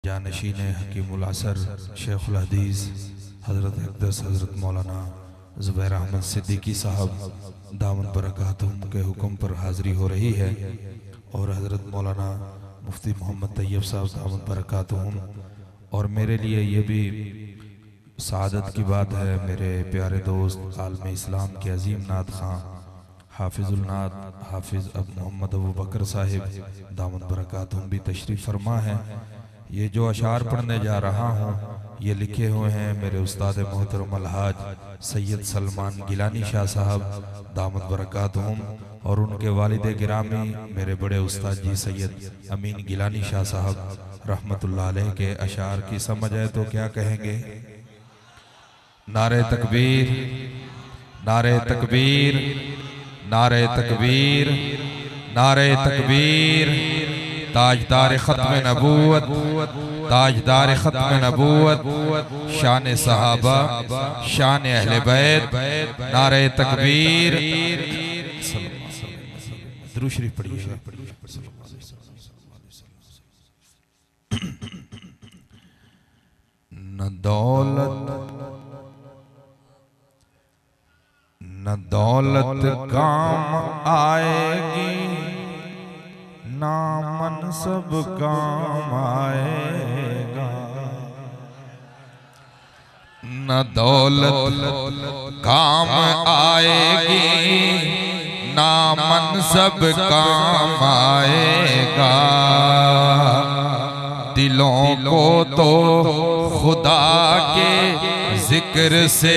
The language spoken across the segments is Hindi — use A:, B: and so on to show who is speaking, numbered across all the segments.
A: जानशीन हकीमुल असर शेखुल हदीस हज़रत अक़दस हज़रत मौलाना ज़ुबैर अहमद सिद्दीकी साहब दामन बरकातुहुम के हुक्म पर हाज़री हो रही है और हज़रत मौलाना मुफ्ती मोहम्मद तैयब साहब दामन बरकातुहुम। और मेरे लिए ये भी सादत की बात है, मेरे प्यारे दोस्त आलम इस्लाम के अजीम नात खां हाफिजुल नात हाफिज अब मोहम्मद अबू बकर साहिब दामन बरकातुहुम भी तशरीफ़ फरमा है। ये जो अशार पढ़ने जा रहा हूँ ये लिखे हुए हैं मेरे उस्ताद मोहतरम अलहाज सैयद सलमान गिलानी शाह साहब दामद बरकातुहुम और उनके वालिद गिरामी मेरे बड़े उस्ताद जी सैयद अमीन गिलानी शाह साहब रहमतुल्लाह अलैह के अशार की समझ है तो क्या कहेंगे। नारे तकबीर, नारे तकबीर, नारे तकबीर, नारे तकबीर। ताजदार खत्म नबूवत, ताजदार खत्म नबूवत, शान सहाबा, शान अहले बैत, नारे तकबीर। दुरूद शरीफ पढ़िए। न दौलत काम आएगी ना मनसब काम आएगा, न दौलत काम आएगी ना मनसब काम आएगा। दिलों को तो खुदा के जिक्र से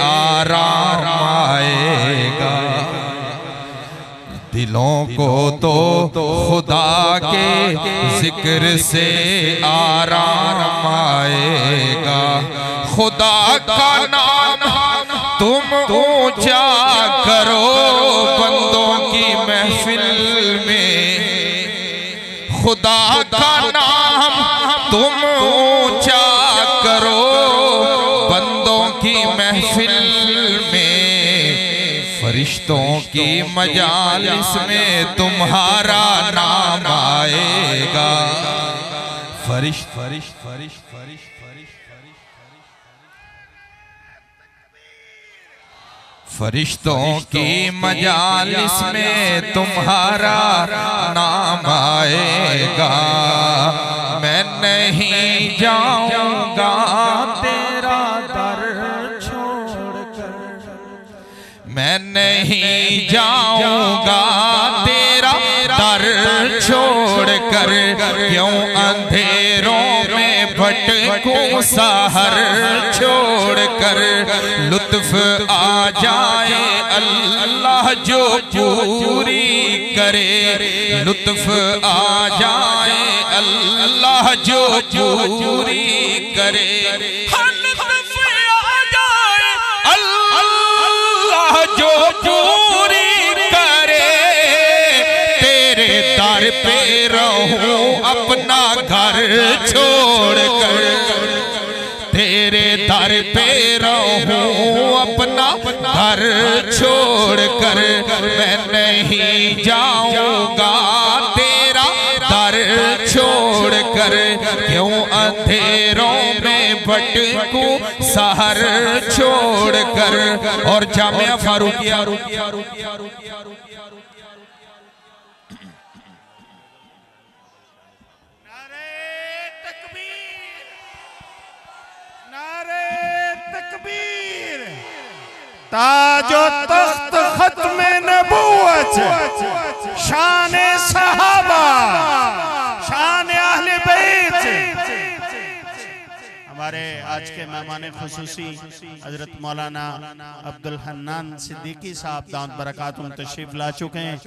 A: आराम आएगा, दिलों को तो खुदा के जिक्र से आराम आएगा। खुदा का नाम तुम ऊंचा करो बंदों की महफिल में, खुदा का नाम तुम ऊंचा करो बंदों की महफिल में। फरिश्तों की मजालिस में तुम्हारा नाम आएगा। फरिश्त फरिश्त फरिश्त फरिश्त फरिश्तों की मजालिस में तुम्हारा नाम आएगा। मैं नहीं जाऊंगा तेरा दर छोड़कर, मैं नहीं जाऊंगा तेरा दर छोड़कर, क्यों अंधेरों में भटकूं सहर छोड़कर। लुत्फ आ जाए अल्लाह जो पूरी करे, लुत्फ आ जाए अल्लाह जो पूरी करे। जो पूरी करे तेरे दर पे रहूं अपना घर छोड़कर, तेरे दर पे रहूं अपना घर छोड़कर। मैं नहीं जाऊंगा तेरा दर छोड़कर, क्यों अंधेरों में भटकूं सहर छोड़कर। और जामिया फारूकिया
B: ताजो तख्त खत्म नबूवत, शान सहाबा, शान अहले बैत। हमारे आज के मेहमान खुसूसी हजरत मौलाना अब्दुल हन्नान सिद्दीकी साहब दामद बरकातुहुम तशरीफ ला चुके हैं।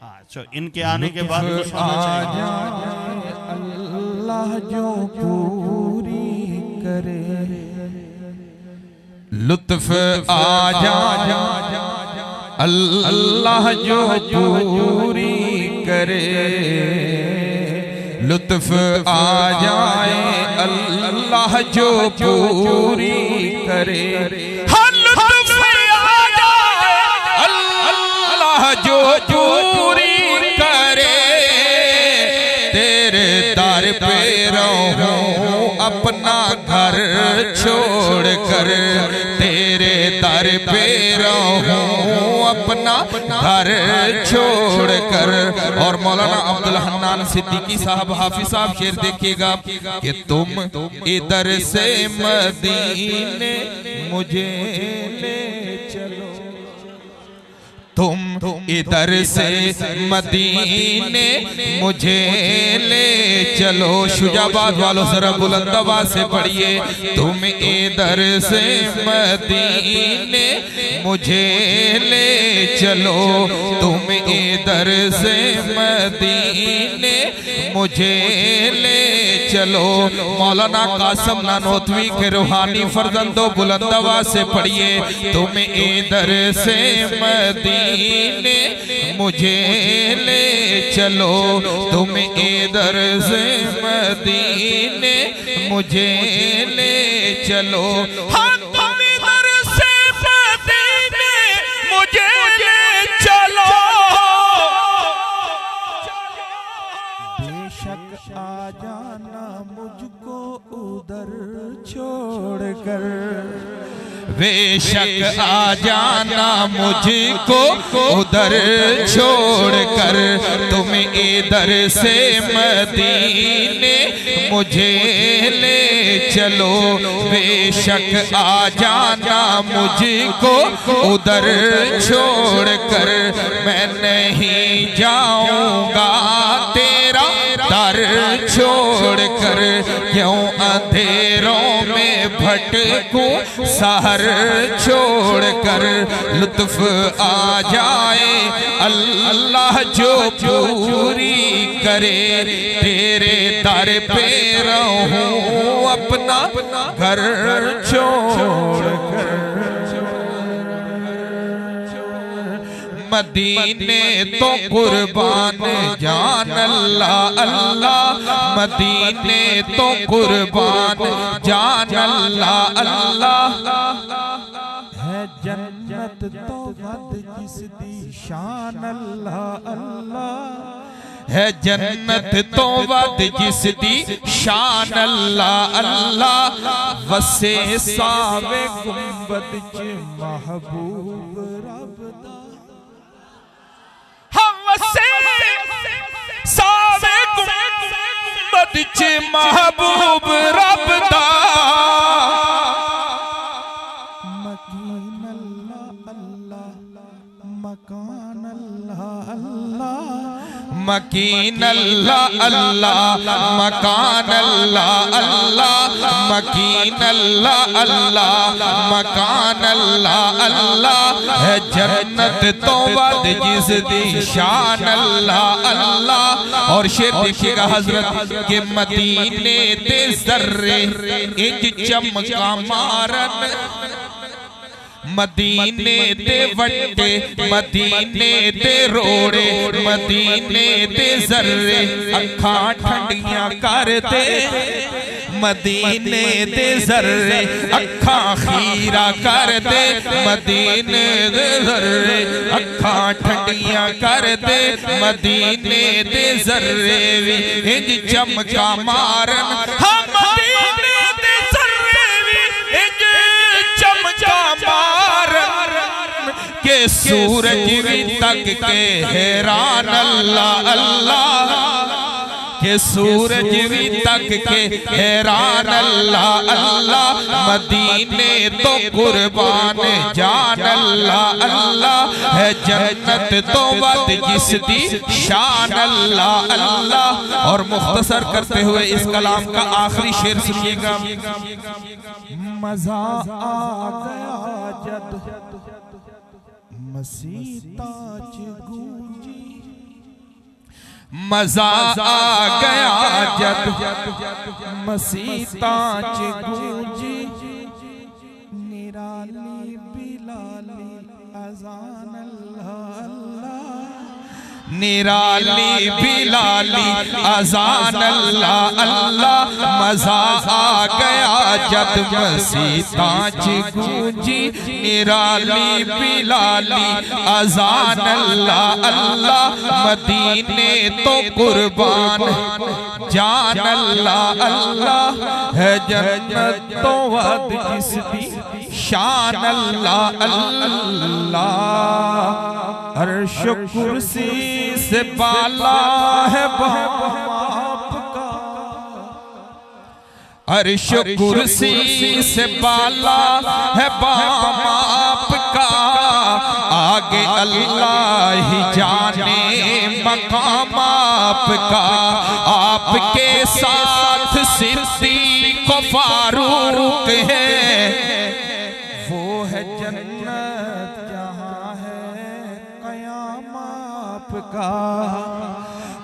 B: हाँ, तो इनके आने के बाद
A: अल्लाह जो पूरी करे, लुत्फ आ जाए अल्लाह जो पूरी करे, लुत्फ आ जाए अल्लाह जो पूरी करे। लुत्फ आ जाए अल्लाह जो पूरी करे, तेरे दर अपना घर छोड़कर, तेरे दर पे रहूं अपना घर छोड़कर। और मौलाना अब्दुल हन्नान सिद्दीकी साहब हाफिज साहब शेर देखिएगा कि तुम इधर से मदीने मुझे ले चलो, तुम इधर से मदीने मुझे ले चलो। शुजाबाद वालों जरा बुलंद आवाज से पढ़िए, तुम इधर से मदीने मुझे ले चलो, तुम इधर से मदीने मुझे ले चलो। मौलाना कासिम नानोतवी के रूहानी फर्जंदो बुलंद आवाज से पढ़िए, तुम इधर से मदीने मुझे ले चलो, तुम इधर से मदीने मुझे ले चलो। हाँ, तुम इधर से मदीने मुझे ले चलो।
C: बेशक आ जाना मुझको उधर छोड़कर,
A: बेशक आ जाना मुझको उधर छोड़कर, तुम इधर से मदीने मुझे ले चलो। बेशक आ जाना मुझको उधर छोड़कर, मैं नहीं जाऊंगा तेरा दर छोड़कर। क्यों अंधेरों में भटकूं सहर छोड़कर, लुत्फ आ जाए अल्लाह जो पूरी करे, तेरे दर पे रहूं अपना घर छोड़कर। मदीने तो कुर्बान जान अल्लाह अल्लाह, मदीने तो कुर्बान जान अल्लाह अल्लाह।
C: है जन्नत तो वद जिसदी शान अल्लाह अल्लाह,
A: है जन्नत तो वद जिसदी शान अल्लाह अल्लाह। वसे
C: सावे गुंबद च महबूब रब दा,
A: सावे गुंबद च महबूब रब दा।
C: मकीन अल्लाह अल्लाह मकान अल्लाह अल्लाह,
A: मकीन अल्लाह अल्लाह मकान अल्लाह अल्लाह, मकीन अल्लाह अल्लाह मकान अल्लाह अल्लाह। है जन्नत तो वद जिसदी शान अल्लाह अल्लाह। और शेर देखिएगा हजरत के, मदीने दे जर्रे इंज चमका मारन, मदीने दे वट्टे मदीने दे रोड़े, मदीने दे जर्रे अखां ठंडियां कर दे, मदीने दे जर्रे अखां खीरा कर दे, मदीने दे जर्रे अखां ठंडियां कर दे, मदीने दे जर्रे भी इंज चमका मारन। हाँ, मदीने दे जर्रे भी इंज चमका मारन, के सूरज भी तक के हैरान अल्लाह अल्लाह, के सूरज भी तक के हैरान अल्लाह अल्लाह। मदीने तो कुर्बान जान अल्लाह अल्लाह, है जन्नत तो वद जिसदी शान अल्लाह अल्लाह। और मुख्तसर करते हुए इस कलाम का आखिरी शेर सुनिएगा।
C: मजा आ गया जद मसीता च गूंजी,
A: मजा आ गया जद
C: मसीता च गूंजी, निराली बिलाली अज़ान अल्लाह अल्लाह,
A: निराली बिलाली अज़ान अल्लाह अल्लाह। मजा आ गया जद
C: जद मसीतां च गूंजी निराली बिलाली अजान अल्लाह अल्लाह मदीने तो कुर्बान जान अल्लाह अल्लाह है जन्नत तो वद जिसदी शान अल्लाह अल्लाह अर्श कुर्सी से बाला है बाप का अर्श कुर्सी से बाला है बाप का आगे अल्लाह ही जाने मकाम आपका आपके साथ सिद्दीक़ फारूक है वो है जन्नत जहाँ है क़याम आपका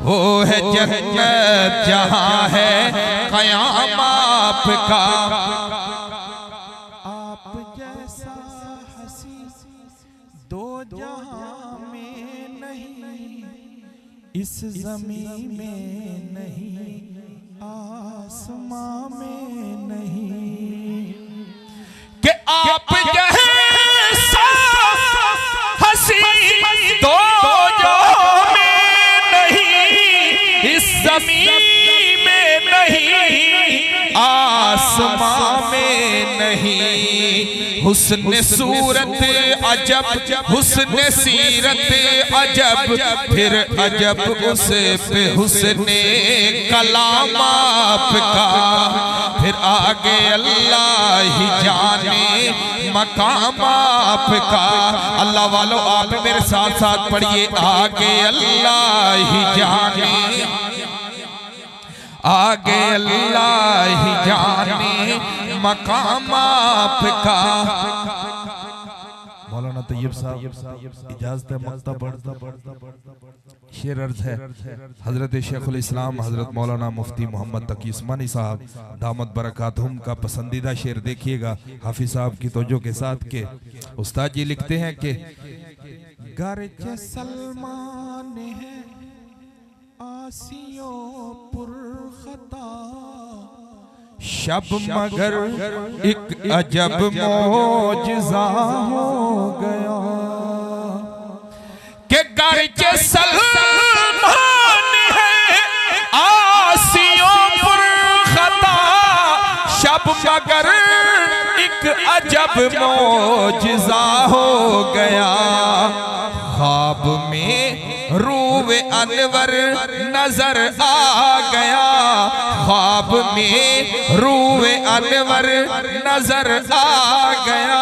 C: वो है जन्नत जहाँ है क़याम आपका आप जैसा हसी दो जहाँ में नहीं इस ज़मीं में नहीं आसमां में नहीं कि आप जैसा हसी दो जहाँ में नहीं इस ज़मीं में नहीं आसमां में नहीं हुस्न सूरत अजब हुस्न सीरत अजब फिर अजब उस पे हुस्न कलाम आपका फिर आगे अल्लाह ही जाने मकाम आपका अल्लाह वालों आप मेरे साथ साथ पढ़िए आगे अल्लाह ही जाने आगे अल्लाह ही जाने मकाम आपका मौलाना तैयब साहब इजाजत है मक्तब शेर अर्ज है हजरत शेखुल इस्लाम हजरत मौलाना मुफ्ती मोहम्मद तकी उस्मानी साहब दामत बरकातहुम का पसंदीदा शेर देखिएगा हाफिज साहब की तवज्जो के साथ के उस्ताद जी लिखते हैं कि गर्ज सलमान है आसियों पुरखता शब मगर एक अजब मौजज़ा हो गया कि गर्ज सलमान है आसियों पुरखता शब मगर एक अजब मौजज़ा हो गया ख्वाब में रूवे अनवर नजर आ गया ख्वाब में रूवे अनवर नजर आ गया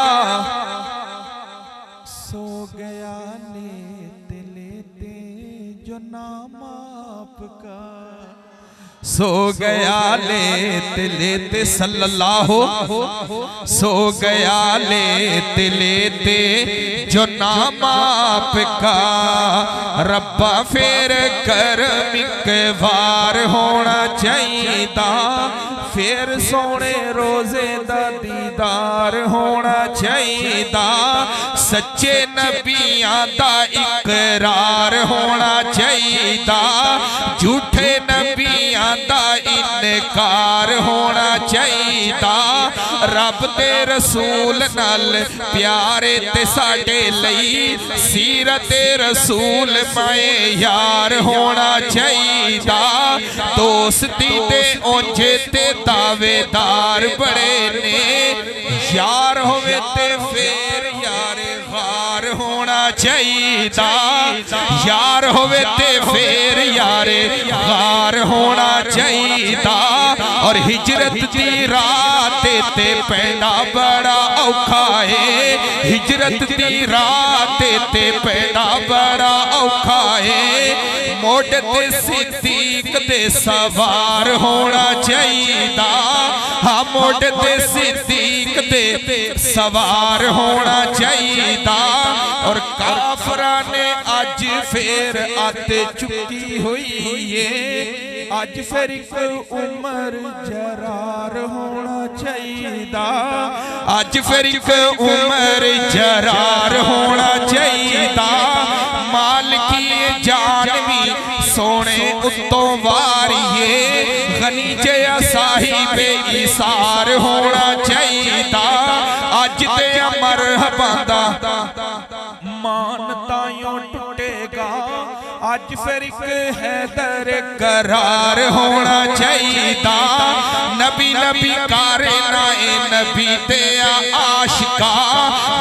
C: सो गया लेते लेते जो नाम आपका सो गया लेते लेते सल्लल्लाहु सो गया लेते लेते जो नाम आपका रब्बा फेर करम के वार होना चाहिए फिर सोने रोजे दा दीदार होना चाहिए सच्चे नबियां दा इकरार होना चाहिए झूठे नबियां दा इनकार होना चाहिए रब दे रसूल नाल प्यारे ते साडे लई सीरत रसूल माए यार होना चाहिए दोस्ती दे ओंझे ते दावेदार बड़े ने यार होवे ते फेर यार गार होना चाहिए यार होवे ते फेर यार गार होना चाहिए और हिजरत दी रात ते पैना बड़ा औखा है हिजरत दी रात ते पैना बड़ा औखा है मोड़ ते सिद्दीक दे सवार होना चाहिए हाँ मोड़ ते सिद्दीक दे सवार होना चाहिए और काफरा ने आज फिर आते चुकी हुई है आज फिर एक उमर जरार होना चाहिए आज फिर एक उमर जरार होना चाहिए माल की जान भी सोने उत्तों वारिए गनी जया साहिब इसार होना चाहिए अज ते मरहबा दा मानता यूं टुटेगा अज फिर एक हैदर करार होना चाहिए नबी नबी कारे नाए नबी ते आशिका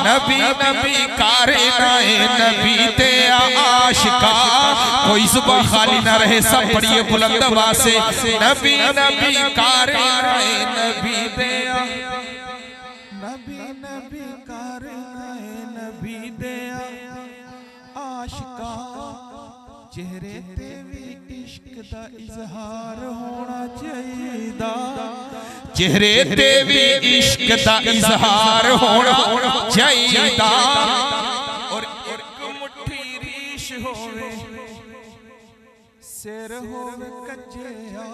C: नबी नबी कारे नाए नबी ते आशिका कोई सुबह खाली ना रहे सब पढ़िए बुलंद आवाज से नबी नबी कारे नाए नबी ते नबी नबी कारे नाए नबी ते आशिका चेहरे ते भी इश्क दा इजहार होना चाहिदा चेहरे ते भी इश्क दा इजहार होना चाहिदा और एक मुट्ठी रीश होवे सिर होवे कच्चिया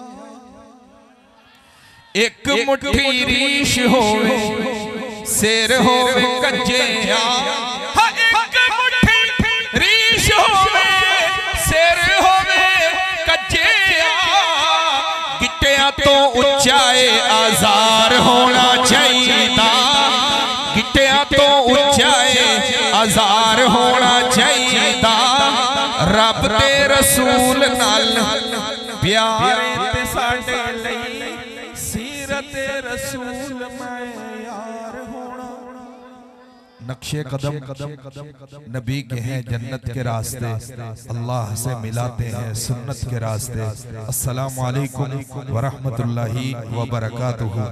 C: एक मुट्ठी रीश होवे सिर होवे कच्चिया एक मुट्ठी रीश होवे गिट्टिया तो उच्चाए आजार होना चाहिए गिट्टिया तो उच्चाए आजार होना चाहिए रब ते रसूल नाल प्यार ते साडे लई सीरत रसूल मैं यार होना नक्शे कदम नबी के हैं जन्नत के रास्ते अल्लाह से मिलाते हैं सुन्नत के रास्ते अस्सलामु अलैकुम व रहमतुल्लाहि व बरकातुहू।